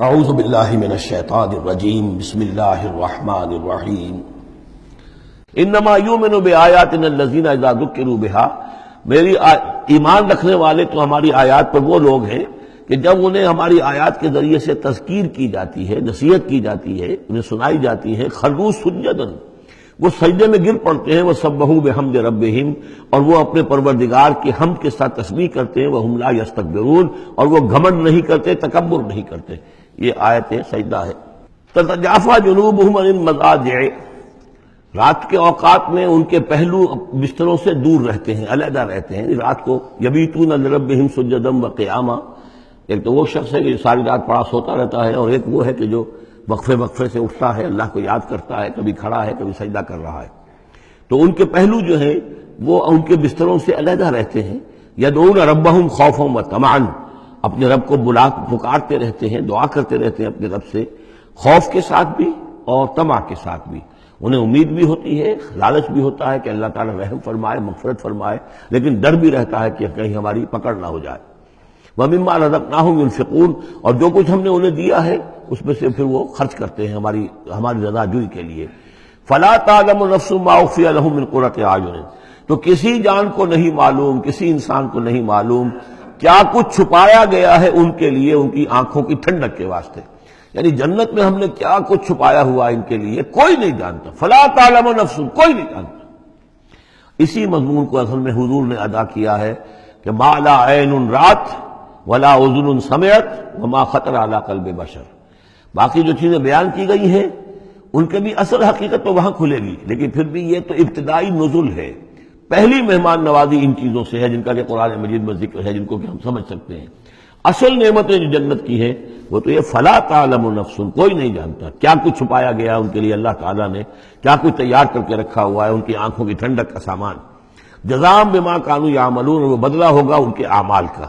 اعوذ باللہ من الشیطان الرجیم بسم اللہ الرحمن الرحیم انما یؤمن بآیاتنا الذین اذا ذکروا بها میری ایمان رکھنے والے تو ہماری آیات پر وہ لوگ ہیں کہ جب انہیں ہماری آیات کے ذریعے سے تذکیر کی جاتی ہے، نصیحت کی جاتی ہے، انہیں سنائی جاتی ہے، خروا سجدا، وہ سجدے میں گر پڑتے ہیں، وسبحوا بحمد ربہم، اور وہ اپنے پروردگار کی حمد کے ساتھ تسبیح کرتے ہیں، وہم لا یستکبرون، اور وہ گھمنڈ نہیں کرتے، تکبر نہیں کرتے۔ یہ آیت سجدہ ہے۔ تتجافی جنوبہم عن المضاجع، رات کے اوقات میں ان کے پہلو بستروں سے دور رہتے ہیں، علیحدہ رہتے ہیں رات کو۔ یبیتون لربہم سجدا وقیاما، ایک تو وہ شخص ہے کہ ساری رات پڑا سوتا رہتا ہے، اور ایک وہ ہے کہ جو وقفے سے اٹھتا ہے، اللہ کو یاد کرتا ہے، کبھی کھڑا ہے، کبھی سجدہ کر رہا ہے۔ تو ان کے پہلو جو ہیں وہ ان کے بستروں سے علیحدہ رہتے ہیں۔ یدعون ربہم خوفا وطمعا، اپنے رب کو پکارتے رہتے ہیں، دعا کرتے رہتے ہیں اپنے رب سے، خوف کے ساتھ بھی اور طمع کے ساتھ بھی۔ انہیں امید بھی ہوتی ہے، لالچ بھی ہوتا ہے کہ اللہ تعالیٰ رحم فرمائے، مغفرت فرمائے، لیکن ڈر بھی رہتا ہے کہ کہیں ہماری پکڑ نہ ہو جائے۔ وَمِمَّا رَزَقْنَاهُمْ يُنْفِقُونَ، اور جو کچھ ہم نے انہیں دیا ہے اس میں سے پھر وہ خرچ کرتے ہیں ہماری رضا جوئی کے لیے۔ فَلَا تَعْلَمُ نَفْسٌ مَّا أُخْفِيَ لَهُم مِّن قُرَّةِ أَعْيُنٍ، تو کسی جان کو نہیں معلوم، کسی انسان کو نہیں معلوم کیا کچھ چھپایا گیا ہے ان کے لیے ان کی آنکھوں کی ٹھنڈک کے واسطے۔ یعنی جنت میں ہم نے کیا کچھ چھپایا ہوا ان کے لیے کوئی نہیں جانتا۔ فَلَا تَعْلَمُ نَفْسٌ، کوئی نہیں جانتا۔ اسی مضمون کو اصل میں حضور نے ادا کیا ہے کہ مَا لَا عَيْنٌ رَأَتْ وَلَا أُذُنٌ سَمِعَتْ وَمَا خَطَرَ عَلَىٰ قَلْبِ بَشَرٍ، باقی جو چیزیں بیان کی گئی ہیں ان کے بھی اصل حقیقت تو وہاں کھلے گی، لیکن پھر بھی یہ تو ابتدائی نزول ہے، پہلی مہمان نوازی ان چیزوں سے ہے جن کا کہ قرآن مجید میں ذکر ہے، جن کو کہ ہم سمجھ سکتے ہیں۔ اصل نعمتیں جو جنت کی ہیں وہ تو یہ فلا تعلم نفس، کوئی نہیں جانتا کیا کچھ چھپایا گیا ان کے لیے، اللہ تعالیٰ نے کیا کچھ تیار کر کے رکھا ہوا ہے ان کی آنکھوں کی ٹھنڈک کا سامان۔ جزاء بما كانوا يعملون، وہ بدلہ ہوگا ان کے اعمال کا۔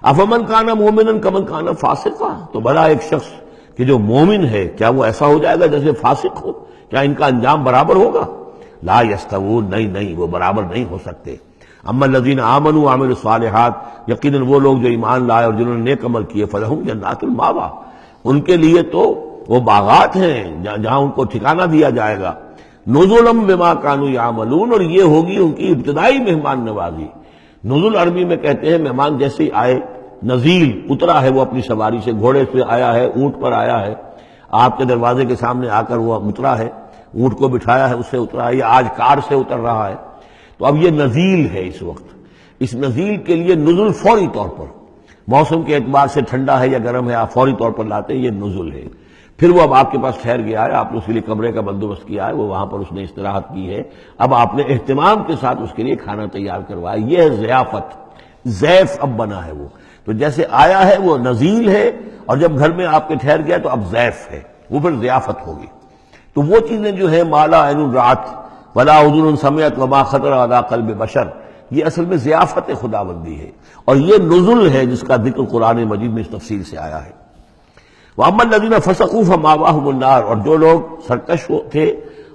افمن کان مومنا کمن کان فاسقا، تو بھلا ایک شخص کہ جو مومن ہے کیا وہ ایسا ہو جائے گا جیسے فاسق ہو؟ کیا ان کا انجام برابر ہوگا؟ لا یستوون، نہیں وہ برابر نہیں ہو سکتے۔ اما الذین آمنوا وعملوا الصالحات، یقیناً وہ لوگ جو ایمان لائے اور جنہوں نے نیک عمل کیے، فلہم جنات المأویٰ، ان کے لیے تو وہ باغات ہیں جہاں ان کو ٹھکانہ دیا جائے گا۔ نزلا بما كانوا يعملون، اور یہ ہوگی ان کی ابتدائی مہمان نوازی۔ نزول عربی میں کہتے ہیں مہمان جیسے ہی آئے، نزیل اترا ہے وہ اپنی سواری سے، گھوڑے پہ آیا ہے، اونٹ پر آیا ہے، آپ کے دروازے کے سامنے آ کر وہ اترا ہے، اونٹ کو بٹھایا ہے، اس سے اترا ہے، یا آج کار سے اتر رہا ہے۔ تو اب یہ نزیل ہے اس وقت۔ اس نزیل کے لیے نزول فوری طور پر، موسم کے اعتبار سے ٹھنڈا ہے یا گرم ہے، آپ فوری طور پر لاتے ہیں، یہ نزول ہے۔ پھر وہ اب آپ کے پاس ٹھہر گیا ہے، آپ نے اس کے لیے کمرے کا بندوبست کیا ہے، وہ وہاں پر اس نے استراحت کی ہے، اب آپ نے اہتمام کے ساتھ اس کے لیے کھانا تیار کروایا، یہ ہے ضیافت۔ ضیف اب بنا ہے وہ، تو جیسے آیا ہے وہ نزیل ہے، اور جب گھر میں آپ کے ٹھہر گیا تو اب ضیف ہے، وہ پھر ضیافت ہوگی۔ تو وہ چیزیں جو ہے ما لا عین رأت ولا اذن سمعت وما خطر علی قلب بشر، یہ اصل میں ضیافت خداوندی ہے، اور یہ نزل ہے جس کا ذکر قرآن مجید میں اس تفصیل سے آیا ہے۔ وَأَمَّا الَّذِينَ فَسَقُوا فَمَأْوَاهُمُ النَّارُ، اور جو لوگ سرکش تھے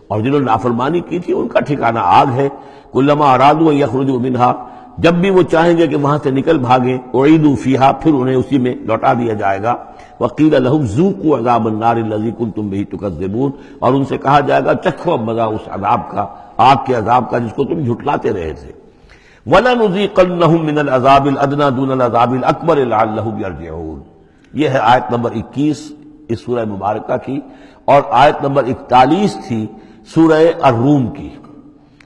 اور جنہوں نے نافرمانی کی تھی ان کا ٹھکانہ آگ ہے۔ كُلَّمَا أَرَادُوا أَن يَخْرُجُوا مِنْهَا، جب بھی وہ چاہیں گے کہ وہاں سے نکل بھاگیں، أُعِيدُوا فِيهَا، پھر انہیں اسی میں لوٹا دیا جائے گا۔ وَقِيلَ لَهُمْ ذُوقُوا عَذَابَ النَّارِ الَّذِي كُنتُمْ بِهِ تُكَذِّبُونَ، اور ان سے کہا جائے گا چکھو اب مزہ اس عذاب کا، آگ کے عذاب کا جس کو تم جھٹلاتے رہے تھے۔ وَلَنُذِيقَنَّهُم مِّنَ الْعَذَابِ الْأَدْنَىٰ دُونَ الْعَذَابِ الْأَكْبَرِ لَعَلَّهُمْ يَرْجِعُونَ۔ یہ ہے آیت نمبر 21 اس سورہ مبارکہ کی، اور آیت نمبر 41 تھی سورہ الروم کی۔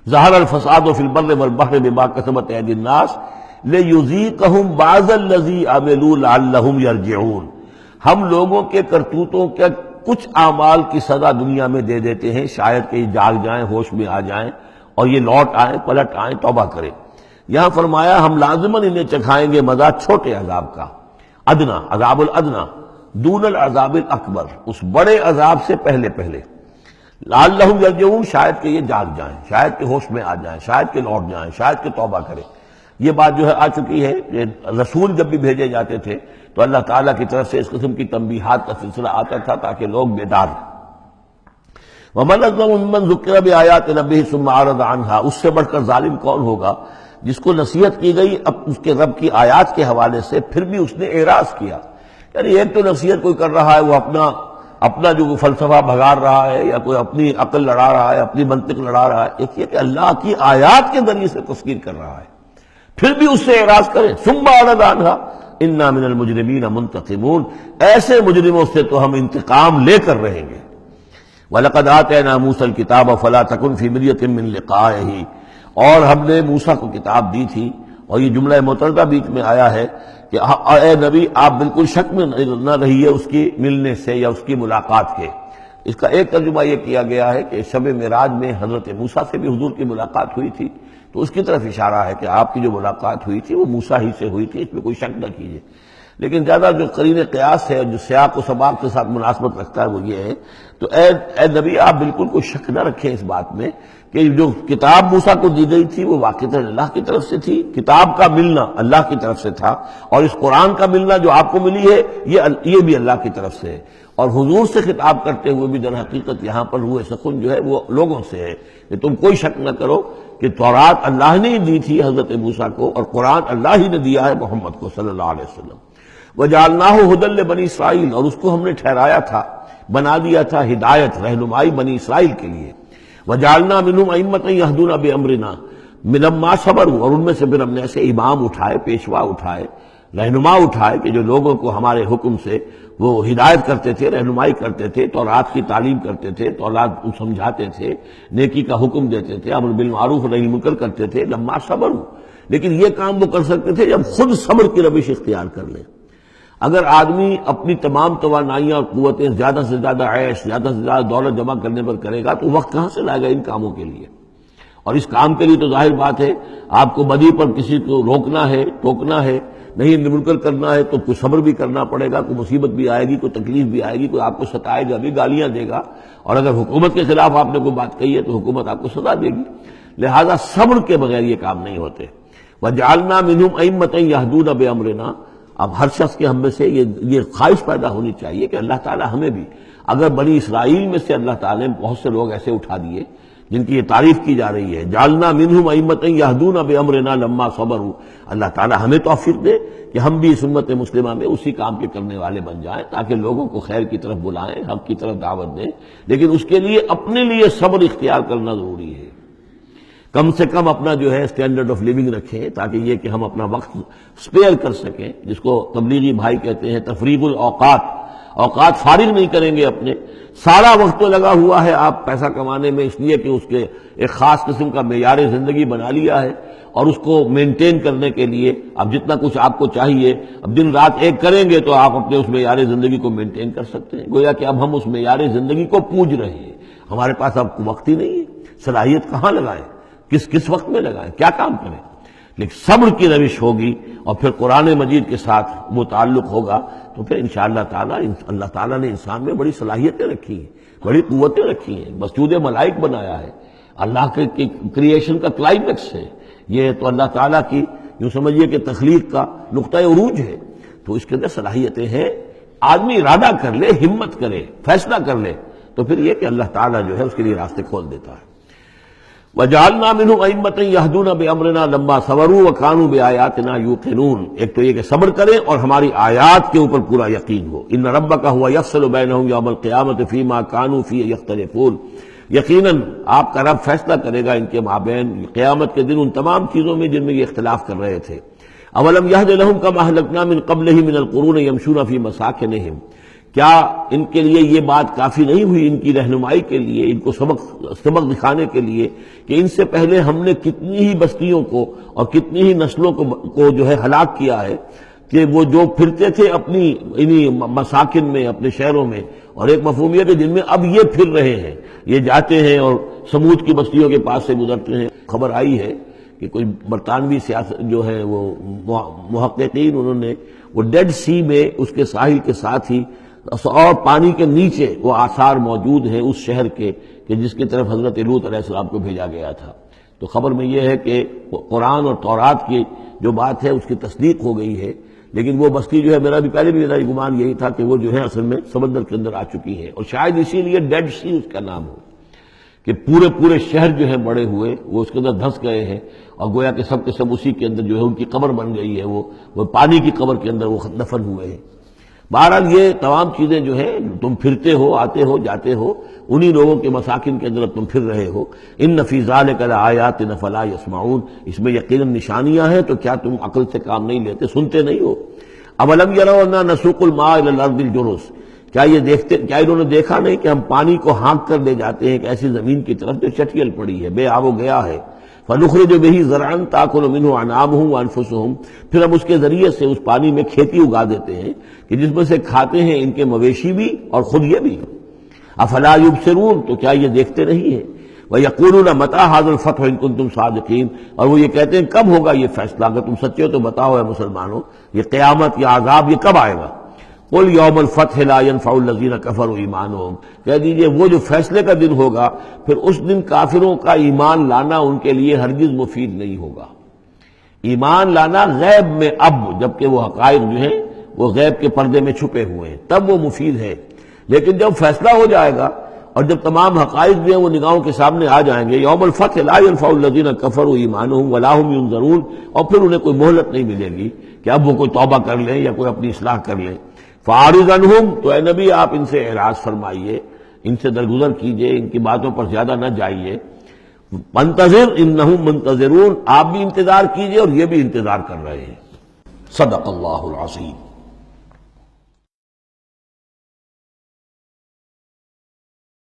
ظہر الفساد فی البر والبحر بما کسبت ایدی الناس لیذیقہم بعض الذی عملوا لعلہم یرجعون، ہم لوگوں کے کرتوتوں کے کچھ اعمال کی سزا دنیا میں دے دیتے ہیں، شاید کہ یہ جاگ جائیں، ہوش میں آ جائیں اور یہ لوٹ آئیں، پلٹ آئیں، توبہ کریں۔ یہاں فرمایا ہم لازماً انہیں چکھائیں گے مزہ چھوٹے عذاب کا، ادنا، عذاب الادنا، دون العذاب الاکبر، اس بڑے عذاب سے پہلے۔ لعلہم یرجعون، شاید کہ یہ جاگ جائیں، شاید کہ ہوش میں آ جائیں، شاید کہ لوٹ جائیں، شاید کہ توبہ کریں۔ یہ بات جو ہے آ چکی ہے کہ رسول جب بھی بھیجے جاتے تھے تو اللہ تعالیٰ کی طرف سے اس قسم کی تنبیہات کا سلسلہ آتا تھا تاکہ لوگ بیدار ہیں۔ وَمَنْ أَظْلَمُ مِمَّنْ ذُكِّرَ بِآيَاتِ رَبِّهِ ثُمَّ أَعْرَضَ عَنْهَا، اس سے بڑھ کر ظالم کون ہوگا جس کو نصیحت کی گئی اب اس کے رب کی آیات کے حوالے سے پھر بھی اس نے اعراض کیا۔ یعنی ایک تو نصیحت کوئی کر رہا ہے وہ اپنا جو فلسفہ بھگار رہا ہے یا کوئی اپنی عقل لڑا رہا ہے، اپنی منطق لڑا رہا ہے، ایک یہ کہ اللہ کی آیات کے ذریعے سے تذکیر کر رہا ہے، پھر بھی اس سے اعراض کرے ثم اعرض عنہا انا من المجرمین منتقمون، ایسے مجرموں سے تو ہم انتقام لے کر رہیں گے۔ وَلَقَدْ آتَيْنَا مُوسَى الْكِتَابَ فَلَا تَكُنْ فِي مِرْيَةٍ مِّن لِقَائِهِ، اور ہم نے موسیٰ کو کتاب دی تھی، اور یہ جملہ متردہ بیچ میں آیا ہے کہ اے نبی آپ بالکل شک میں نہ رہیے اس کی ملنے سے یا اس کی ملاقات کے۔ اس کا ایک ترجمہ یہ کیا گیا ہے کہ شب معراج میں حضرت موسیٰ سے بھی حضور کی ملاقات ہوئی تھی، تو اس کی طرف اشارہ ہے کہ آپ کی جو ملاقات ہوئی تھی وہ موسیٰ ہی سے ہوئی تھی، اس میں کوئی شک نہ کیجیے۔ لیکن زیادہ جو قرین قیاس ہے اور جو سیاق و سباق کے ساتھ مناسبت رکھتا ہے وہ یہ ہے، تو اے نبی آپ بالکل کوئی شک نہ رکھیں اس بات میں کہ جو کتاب موسیٰ کو دی گئی تھی وہ واقعتاً اللہ کی طرف سے تھی، کتاب کا ملنا اللہ کی طرف سے تھا، اور اس قرآن کا ملنا جو آپ کو ملی ہے یہ بھی اللہ کی طرف سے ہے، اور حضور سے خطاب کرتے ہوئے بھی در حقیقت یہاں پر روح سخن جو ہے وہ لوگوں سے ہے کہ تم کوئی شک نہ کرو کہ تورات اللہ نے ہی دی تھی حضرت موسیٰ کو، اور قرآن اللہ ہی نے دیا ہے محمد کو صلی اللہ علیہ وسلم۔ وَجَعَلْنَاهُ هُدًى لِبَنِي اسرائیل، اور اس کو ہم نے ٹھہرایا تھا، بنا دیا تھا ہدایت، رہنمائی بنی اسرائیل کے لیے۔ وَجَعَلْنَا مِنْهُمْ أَئِمَّةً يَهْدُونَ بِأَمْرِنَا لَمَّا صَبَرُوا، اور ان میں سے پھر ہم نے ایسے امام اٹھائے، پیشوا اٹھائے، رہنما اٹھائے کہ جو لوگوں کو ہمارے حکم سے وہ ہدایت کرتے تھے، رہنمائی کرتے تھے، تورات کی تعلیم کرتے تھے، تورات کو سمجھاتے تھے، نیکی کا حکم دیتے تھے، امر بالمعروف و نہی عن المنکر کرتے تھے، لما صبروا، لیکن یہ کام وہ کر سکتے تھے جب خود صبر کی روش اختیار کر لیں۔ اگر آدمی اپنی تمام توانائیاں اور قوتیں زیادہ سے زیادہ عیش، زیادہ سے زیادہ دولت جمع کرنے پر کرے گا تو وقت کہاں سے لائے گا ان کاموں کے لیے؟ اور اس کام کے لیے تو ظاہر بات ہے آپ کو بدی پر کسی کو روکنا ہے، ٹوکنا ہے، نہیں منکر کرنا ہے تو کوئی صبر بھی کرنا پڑے گا، کوئی مصیبت بھی آئے گی، کوئی تکلیف بھی آئے گی، کوئی آپ کو ستائے گا بھی، گالیاں دے گا، اور اگر حکومت کے خلاف آپ نے کوئی بات کہی ہے تو حکومت آپ کو سزا دے گی، لہذا صبر کے بغیر یہ کام نہیں ہوتے۔ وَجَعَلْنَا مِنْهُمْ أَئِمَّةً يَهْدُونَ بِأَمْرِنَا، اب ہر شخص کے ہم میں سے یہ خواہش پیدا ہونی چاہیے کہ اللہ تعالیٰ ہمیں بھی، اگر بنی اسرائیل میں سے اللہ تعالیٰ نے بہت سے لوگ ایسے اٹھا دیے جن کی یہ تعریف کی جا رہی ہے، جعلنا منہم ائمۃ یہدون بامرنا لما صبروا، اللہ تعالیٰ ہمیں توفیق دے کہ ہم بھی اس امت مسلمہ میں اسی کام کے کرنے والے بن جائیں، تاکہ لوگوں کو خیر کی طرف بلائیں، حق کی طرف دعوت دیں، لیکن اس کے لیے اپنے لیے صبر اختیار کرنا ضروری ہے۔ کم سے کم اپنا جو ہے اسٹینڈرڈ آف لیونگ رکھیں، تاکہ یہ کہ ہم اپنا وقت سپیئر کر سکیں، جس کو تبلیغی بھائی کہتے ہیں تفریغ الاوقات، اوقات فارغ نہیں کریں گے اپنے، سارا وقت تو لگا ہوا ہے آپ پیسہ کمانے میں، اس لیے کہ اس کے ایک خاص قسم کا معیار زندگی بنا لیا ہے، اور اس کو مینٹین کرنے کے لیے اب جتنا کچھ آپ کو چاہیے، اب دن رات ایک کریں گے تو آپ اپنے اس معیار زندگی کو مینٹین کر سکتے ہیں، گویا کہ اب ہم اس معیار زندگی کو پوج رہے ہیں، ہمارے پاس اب وقت ہی نہیں ہے، صلاحیت کہاں لگائیں، کس وقت میں لگائیں، کیا کام کریں، لیکن صبر کی روش ہوگی اور پھر قرآن مجید کے ساتھ وہ تعلق ہوگا تو پھر انشاءاللہ تعالیٰ اللہ تعالیٰ نے انسان میں بڑی صلاحیتیں رکھی ہیں، بڑی قوتیں رکھی ہیں، مسجود ملائک بنایا ہے، اللہ کے کریشن کا کلائمیکس ہے یہ، تو اللہ تعالیٰ کی یوں سمجھیے کہ تخلیق کا نقطہ عروج ہے، تو اس کے اندر صلاحیتیں ہیں، آدمی ارادہ کر لے، ہمت کرے، فیصلہ کر لے تو پھر یہ کہ اللہ تعالیٰ جو ہے اس کے لیے راستے کھول دیتا ہے۔ وَجَعَلْنَا مِنْهُمْ أَئِمَّةً يَهْدُونَ بِأَمْرِنَا لَمَّا صَبَرُوا وَكَانُوا بِآيَاتِنَا يُوقِنُونَ، ایک تو یہ کہ صبر کریں اور ہماری آیات کے اوپر پورا یقین ہو۔ إِنَّ رَبَّكَ هُوَ يَفْصِلُ بَيْنَهُمْ يَوْمَ الْقِيَامَةِ فِيمَا كَانُوا فِيهِ يَخْتَلِفُونَ، یقیناً آپ کا رب فیصلہ کرے گا ان کے مابین قیامت کے دن ان تمام چیزوں میں جن میں یہ اختلاف کر رہے تھے۔ أَوَلَمْ يَهْدِ لَهُمْ كَمَا أَهْلَكْنَا مِنْ قَبْلِهِمْ مِنَ الْقُرُونِ يَمْشُونَ فِي مَسَاكِنِهِمْ، کیا ان کے لیے یہ بات کافی نہیں ہوئی، ان کی رہنمائی کے لیے، ان کو سبق دکھانے کے لیے کہ ان سے پہلے ہم نے کتنی ہی بستیوں کو اور کتنی ہی نسلوں کو جو ہے ہلاک کیا ہے، کہ وہ جو پھرتے تھے اپنی انہی مساکن میں، اپنے شہروں میں، اور ایک مفہوم یہ کہ جن میں اب یہ پھر رہے ہیں، یہ جاتے ہیں اور سمود کی بستیوں کے پاس سے گزرتے ہیں۔ خبر آئی ہے کہ کوئی برطانوی سیاست جو ہے وہ محققین، انہوں نے وہ ڈیڈ سی میں اس کے ساحل کے ساتھ ہی اور پانی کے نیچے وہ آثار موجود ہیں اس شہر کے کہ جس کی طرف حضرت لوط علیہ السلام کو بھیجا گیا تھا۔ تو خبر میں یہ ہے کہ قرآن اور تورات کی جو بات ہے اس کی تصدیق ہو گئی ہے، لیکن وہ بستی جو ہے میرا بھی گمان یہی تھا کہ وہ جو ہے اصل میں سمندر کے اندر آ چکی ہے، اور شاید اسی لیے ڈیڈ سی اس کا نام ہو کہ پورے شہر جو ہے بڑے ہوئے وہ اس کے اندر دھنس گئے ہیں، اور گویا کہ سب کے سب اسی کے اندر جو ہے ان کی قبر بن گئی ہے، وہ پانی کی قبر کے اندر وہ دفن ہوئے ہیں۔ بہرحال یہ تمام چیزیں جو ہیں تم پھرتے ہو، آتے ہو، جاتے ہو، انہی لوگوں کے مساکن کے اندر تم پھر رہے ہو. ان فی ذلک لآیات فلا یسمعون، اس میں یقیناً نشانیاں ہیں، تو کیا تم عقل سے کام نہیں لیتے، سنتے نہیں ہو؟ اولم یروا انا نسوق الماء الی الارض الجرز، کیا انہوں نے دیکھا نہیں کہ ہم پانی کو ہانک کر لے جاتے ہیں ایک ایسی زمین کی طرف جو چٹیل پڑی ہے، بے آب و گیا ہے. فنخرج به زرعا تاکل منه انعامهم وانفسهم، پھر ہم اس کے ذریعے سے اس پانی میں کھیتی اگا دیتے ہیں کہ جس میں سے کھاتے ہیں ان کے مویشی بھی اور خود یہ بھی. افلا یبصرون، تو کیا یہ دیکھتے نہیں ہیں؟ وَيَقُولُونَ مَتَىٰ هَٰذَا الْفَتْحُ إِن كُنتُمْ صَادِقِينَ، اور وہ یہ کہتے ہیں کب ہوگا یہ فیصلہ، اگر تم سچے ہو تو بتاؤ اے مسلمانوں، یہ قیامت یا عذاب یہ کب آئے گا؟ قُلْ يَوْمَ الْفَتْحِ لَا يَنفَعُ الَّذِينَ كَفَرُوا إِيمَانُهُمْ، کہہ دیجئے وہ جو فیصلے کا دن ہوگا پھر اس دن کافروں کا ایمان لانا ان کے لیے ہرگز مفید نہیں ہوگا. ایمان لانا غیب میں اب، جبکہ وہ حقائق جو ہیں وہ غیب کے پردے میں چھپے ہوئے ہیں، تب وہ مفید ہے. لیکن جب فیصلہ ہو جائے گا اور جب تمام حقائق جو ہیں وہ نگاہوں کے سامنے آ جائیں گے، یوم الفتح لا ينفع الذین کفروا ایمانہم ولا هم ينظرون، اور پھر انہیں کوئی مہلت نہیں ملے گی کہ اب وہ کوئی توبہ کر لیں یا کوئی اپنی اصلاح کر لیں. فاعرض عنہم، تو اے نبی آپ ان سے اعراض فرمائیے، ان سے درگزر کیجئے، ان کی باتوں پر زیادہ نہ جائیے. منتظر انہم منتظرون، آپ بھی انتظار کیجئے اور یہ بھی انتظار کر رہے ہیں. صدق اللہ العظیم.